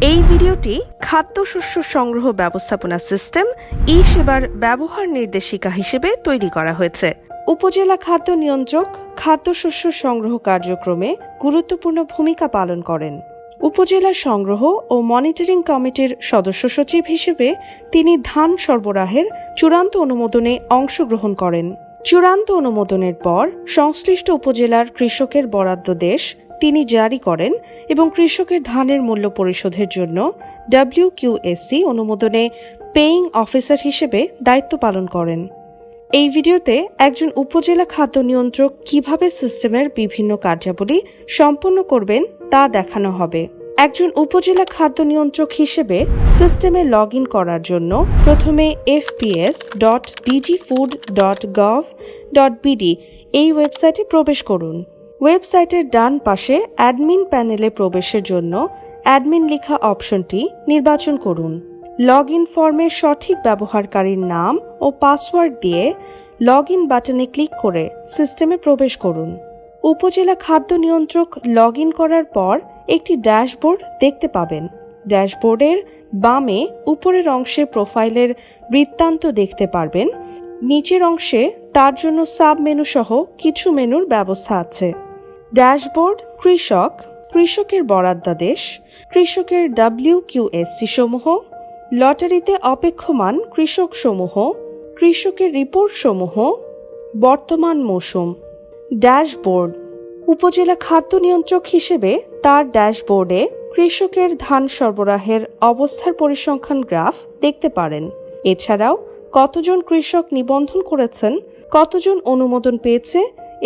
এই ভিডিওটি খাদ্যশস্য সংগ্রহ ব্যবস্থাপনা সিস্টেম ই-সেবার ব্যবহার নির্দেশিকা হিসেবে তৈরি করা হয়েছে। উপজেলা খাদ্য নিয়ন্ত্রক খাদ্যশস্য সংগ্রহ কার্যক্রমে গুরুত্বপূর্ণ ভূমিকা পালন করেন। উপজেলা সংগ্রহ ও মনিটরিং কমিটির সদস্য সচিব হিসেবে তিনি ধান সরবরাহের চূড়ান্ত অনুমোদনে অংশগ্রহণ করেন। চূড়ান্ত অনুমোদনের পর সংশ্লিষ্ট উপজেলার কৃষকের বরাদ্দ দেশ তিনি জারি করেন এবং কৃষকের ধানের মূল্য পরিশোধের জন্য WQSC অনুমোদনে পেইং অফিসার হিসেবে দায়িত্ব পালন করেন। এই ভিডিওতে একজন উপজেলা খাদ্য নিয়ন্ত্রক কিভাবে সিস্টেমের বিভিন্ন কার্যাবলী সম্পন্ন করবেন তা দেখানো হবে। একজন উপজেলা খাদ্য নিয়ন্ত্রক হিসেবে সিস্টেমে লগ ইন করার জন্য প্রথমে fps.dgfood.gov.bd এই ওয়েবসাইটে প্রবেশ করুন। ওয়েবসাইটের ডান পাশে অ্যাডমিন প্যানেলে প্রবেশের জন্য অ্যাডমিন লেখা অপশনটি নির্বাচন করুন। লগ ইন ফর্মের সঠিক ব্যবহারকারীর নাম ও পাসওয়ার্ড দিয়ে লগ ইন বাটনে ক্লিক করে সিস্টেমে প্রবেশ করুন। উপজেলা খাদ্য নিয়ন্ত্রক লগ ইন করার পর একটি ড্যাশবোর্ড দেখতে পাবেন। ড্যাশবোর্ডের বামে উপরের অংশে প্রোফাইলের বৃত্তান্ত দেখতে পারবেন। নিচের অংশে তার জন্য সাব মেনু সহ কিছু মেনুর ব্যবস্থা আছে। ড্যাশবোর্ড, কৃষকের বরাদ্দাদেশ, কৃষকের WQSC সমূহ, লটারিতে অপেক্ষমান কৃষক সমূহ, কৃষকের রিপোর্ট সমূহ, বর্তমান মৌসুম। ড্যাশবোর্ড উপজেলা খাদ্য নিয়ন্ত্রক হিসেবে তার ড্যাশবোর্ডে কৃষকের ধান সরবরাহের অবস্থার পরিসংখ্যান গ্রাফ দেখতে পারেন। এছাড়াও কতজন কৃষক নিবন্ধন করেছেন, কতজন অনুমোদন পেয়েছে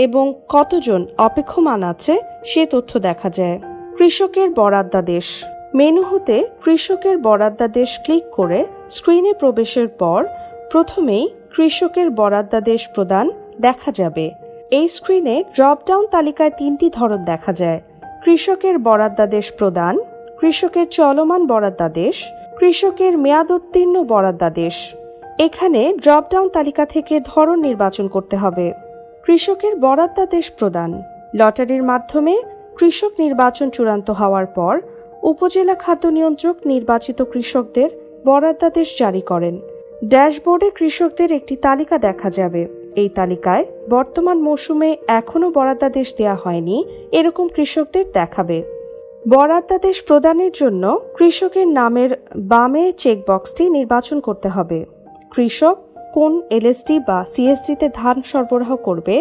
এবং কতজন অপেক্ষমান আছে সে তথ্য দেখা যায়। কৃষকের বরাদ্দাদেশ মেনু হতে কৃষকের বরাদ্দাদেশ ক্লিক করে স্ক্রিনে প্রবেশের পর প্রথমেই কৃষকের বরাদ্দাদেশ প্রদান দেখা যাবে। এই স্ক্রিনে ড্রপডাউন তালিকায় তিনটি ধরন দেখা যায়: কৃষকের বরাদ্দাদেশ প্রদান, কৃষকের চলমান বরাদ্দাদেশ, কৃষকের মেয়াদোত্তীর্ণ বরাদ্দাদেশ। এখানে ড্রপডাউন তালিকা থেকে ধরন নির্বাচন করতে হবে। কৃষকের বরাদ্দাদেশ প্রদান লটারির মাধ্যমে কৃষক নির্বাচন চূড়ান্ত হওয়ার পর উপজেলা খাদ্য নিয়ন্ত্রক নির্বাচিত কৃষকদের বরাদ্দাদেশ জারি করেন। ড্যাশবোর্ডে কৃষকদের একটি তালিকা দেখা যাবে। এই তালিকায় বর্তমান মৌসুমে এখনও বরাদ্দাদেশ দেওয়া হয়নি এরকম কৃষকদের দেখাবে। বরাদ্দাদেশ প্রদানের জন্য কৃষকের নামের বামে চেকবক্সটি নির্বাচন করতে হবে। কৃষক কোন LSD বা CSD-তে ধান সরবরাহ করবে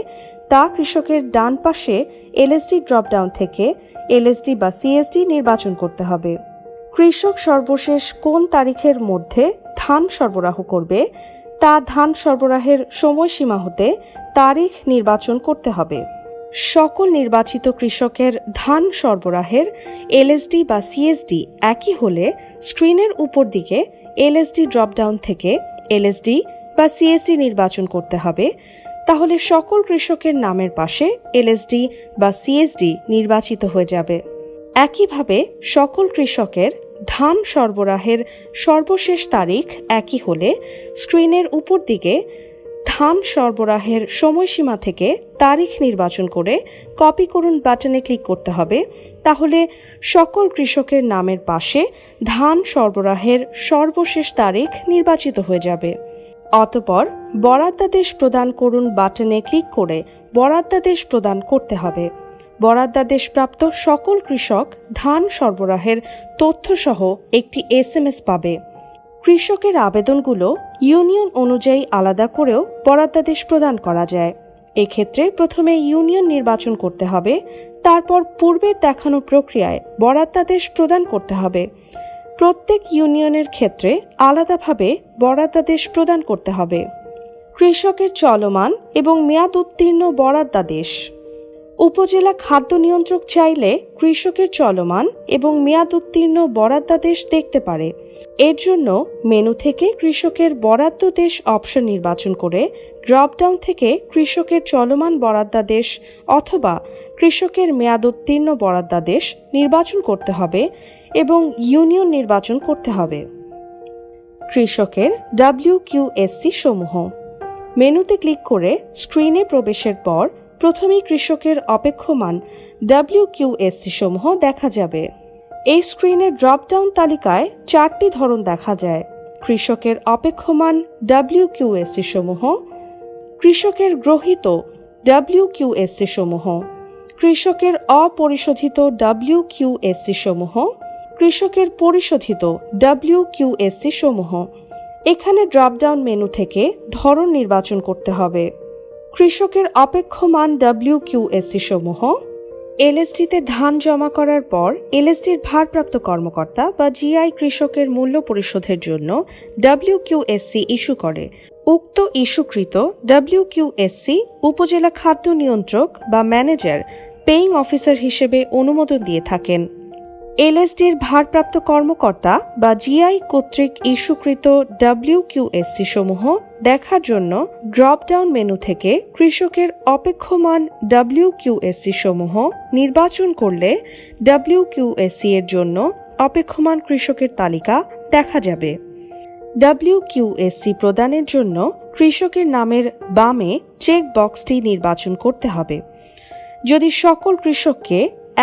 তা কৃষকের ডান পাশে LSD ড্রপডাউন থেকে LSD বা CSD নির্বাচন করতে হবে। কৃষক সর্বশেষ কোন তারিখের মধ্যে ধান সরবরাহ করবে তা ধান সরবরাহের সময়সীমা হতে তারিখ নির্বাচন করতে হবে। সকল নির্বাচিত কৃষকের ধান সরবরাহের LSD বা CSD একই হলে স্ক্রিনের উপর দিকে LSD ড্রপডাউন থেকে LSD বা CSD নির্বাচন করতে হবে। তাহলে সকল কৃষকের নামের পাশে LSD বা CSD নির্বাচিত হয়ে যাবে। একইভাবে সকল কৃষকের ধান সরবরাহের সর্বশেষ তারিখ একই হলে স্ক্রিনের উপর দিকে ধান সরবরাহের সময়সীমা থেকে তারিখ নির্বাচন করে কপি করুন বাটনে ক্লিক করতে হবে। তাহলে সকল কৃষকের নামের পাশে ধান সরবরাহের সর্বশেষ তারিখ নির্বাচিত হয়ে যাবে। অতঃপর বরাদ্দাদেশ প্রদান করুন বাটনে ক্লিক করে বরাদ্দাদেশ প্রদান করতে হবে। বরাদ্দাদেশ প্রাপ্ত সকল কৃষক ধান সরবরাহের তথ্যসহ একটি SMS পাবে। কৃষকের আবেদনগুলো ইউনিয়ন অনুযায়ী আলাদা করেও বরাদ্দাদেশ প্রদান করা যায়। এক্ষেত্রে প্রথমে ইউনিয়ন নির্বাচন করতে হবে, তারপর পূর্বের দেখানো প্রক্রিয়ায় বরাদ্দাদেশ প্রদান করতে হবে। প্রত্যেক ইউনিয়নের ক্ষেত্রে আলাদাভাবে বরাদ্দাদেশ প্রদান করতে হবে। কৃষকের চলমান এবং মেয়াদ উত্তীর্ণ বরাদ্দাদেশ উপজেলা খাদ্য নিয়ন্ত্রক চাইলে কৃষকের চলমান এবং মেয়াদ উত্তীর্ণ বরাদ্দাদেশ দেখতে পারে। এর জন্য মেনু থেকে কৃষকের বরাদ্দাদেশ অপশন নির্বাচন করে ড্রপডাউন থেকে কৃষকের চলমান বরাদ্দাদেশ অথবা কৃষকের মেয়াদ উত্তীর্ণ বরাদ্দাদেশ নির্বাচন করতে হবে এবং ইউনিয়ন নির্বাচন করতে হবে। কৃষকের WQSC সমূহ মেনুতে ক্লিক করে স্ক্রিনে প্রবেশের পর প্রথমেই কৃষকের অপেক্ষমান WQSC সমূহ দেখা যাবে। এই স্ক্রিনের ড্রপডাউন তালিকায় 4টি ধরন দেখা যায়: কৃষকের অপেক্ষমান WQSC সমূহ, কৃষকের গ্রহীত WQSC সমূহ, কৃষকের অপরিশোধিত WQSC সমূহ, কৃষকের পরিশোধিত WQSC সমূহ। এখানে ড্রপডাউন মেনু থেকে ধরন নির্বাচন করতে হবে। কৃষকের অপেক্ষমান WQSC সমূহ: এলএসডিতে ধান জমা করার পর এলএসডির ভারপ্রাপ্ত কর্মকর্তা বা জিআই কৃষকের মূল্য পরিশোধের জন্য WQSC ইস্যু করে। উক্ত ইস্যুকৃত WQSC উপজেলা খাদ্য নিয়ন্ত্রক বা ম্যানেজার পেইং অফিসার হিসেবে অনুমোদন দিয়ে থাকেন। এলএসডির ভারপ্রাপ্ত কর্মকর্তা বা জিআই কর্তৃক ইস্যুকৃত WQSC সমূহ দেখার জন্য ড্রপডাউন মেনু থেকে কৃষকের অপেক্ষমান WQSC সমূহ নির্বাচন করলে WQSC এর জন্য অপেক্ষমান কৃষকের তালিকা দেখা যাবে। WQSC প্রদানের জন্য কৃষকের নামের বামে চেক বক্সটি নির্বাচন করতে হবে। যদি সকল কৃষককে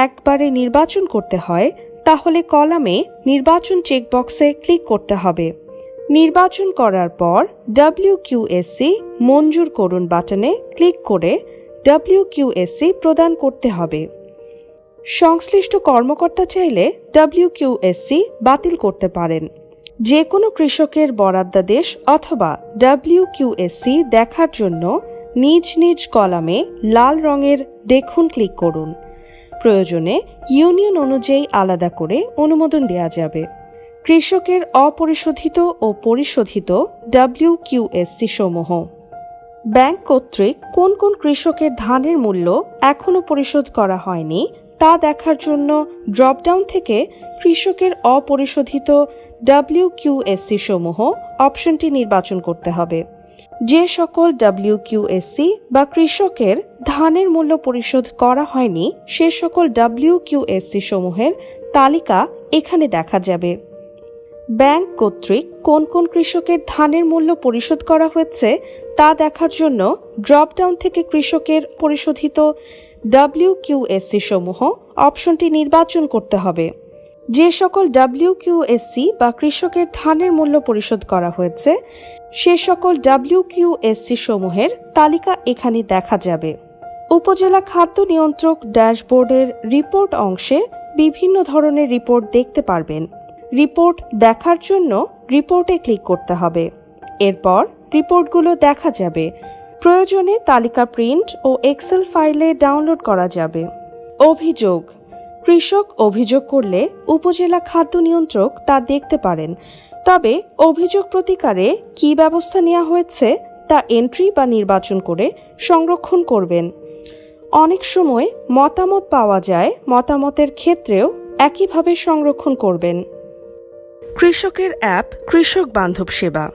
একবারে নির্বাচন করতে হয় তাহলে কলামে নির্বাচন চেকবক্সে ক্লিক করতে হবে। নির্বাচন করার পর WQSC মঞ্জুর করুন বাটনে ক্লিক করে WQSC প্রদান করতে হবে। সংশ্লিষ্ট কর্মকর্তা চাইলে WQSC বাতিল করতে পারেন। যে কোনো কৃষকের বরাদ্দাদেশ অথবা WQSC দেখার জন্য নিজ নিজ কলামে লাল রঙের দেখুন ক্লিক করুন। প্রয়োজনে ইউনিয়ন অনুযায়ী আলাদা করে অনুমোদন দেওয়া যাবে। কৃষকের অপরিশোধিত ও পরিশোধিত WQSC সমূহ: ব্যাংক কর্তৃক কোন কোন কৃষকের ধানের মূল্য এখনও পরিশোধ করা হয়নি তা দেখার জন্য ড্রপডাউন থেকে কৃষকের অপরিশোধিত WQSC সমূহ অপশনটি নির্বাচন করতে হবে। যে সকল WQSC বা কৃষকের ধানের মূল্য পরিশোধ করা হয়নি সে সকল WQSC সমূহের তালিকা এখানে দেখা যাবে। ব্যাংক কর্তৃক কোন কোন কৃষকের ধানের মূল্য পরিশোধ করা হয়েছে তা দেখার জন্য ড্রপডাউন থেকে কৃষকের পরিশোধিত WQSC সমূহ অপশনটি নির্বাচন করতে হবে। যে সকল WQSC বা কৃষকের ধানের মূল্য পরিশোধ করা হয়েছে সে সকল WQSC সমূহের তালিকা এখানে দেখা যাবে। উপজেলা খাদ্য নিয়ন্ত্রক ড্যাশবোর্ডের রিপোর্ট অংশে বিভিন্ন ধরনের রিপোর্ট দেখতে পারবেন। রিপোর্ট দেখার জন্য রিপোর্টে ক্লিক করতে হবে। এরপর রিপোর্টগুলো দেখা যাবে। প্রয়োজনে তালিকা প্রিন্ট ও এক্সেল ফাইলে ডাউনলোড করা যাবে। অভিযোগ: কৃষক অভিযোগ করলে উপজেলা খাদ্য নিয়ন্ত্রক তা দেখতে পারেন। তবে অভিযোগ প্রতিকারে কী ব্যবস্থা নেওয়া হয়েছে তা এন্ট্রি বা নির্বাচন করে সংরক্ষণ করবেন। অনেক সময় মতামত পাওয়া যায়, মতামতের ক্ষেত্রেও একইভাবে সংরক্ষণ করবেন। কৃষকের অ্যাপ কৃষক বান্ধব সেবা।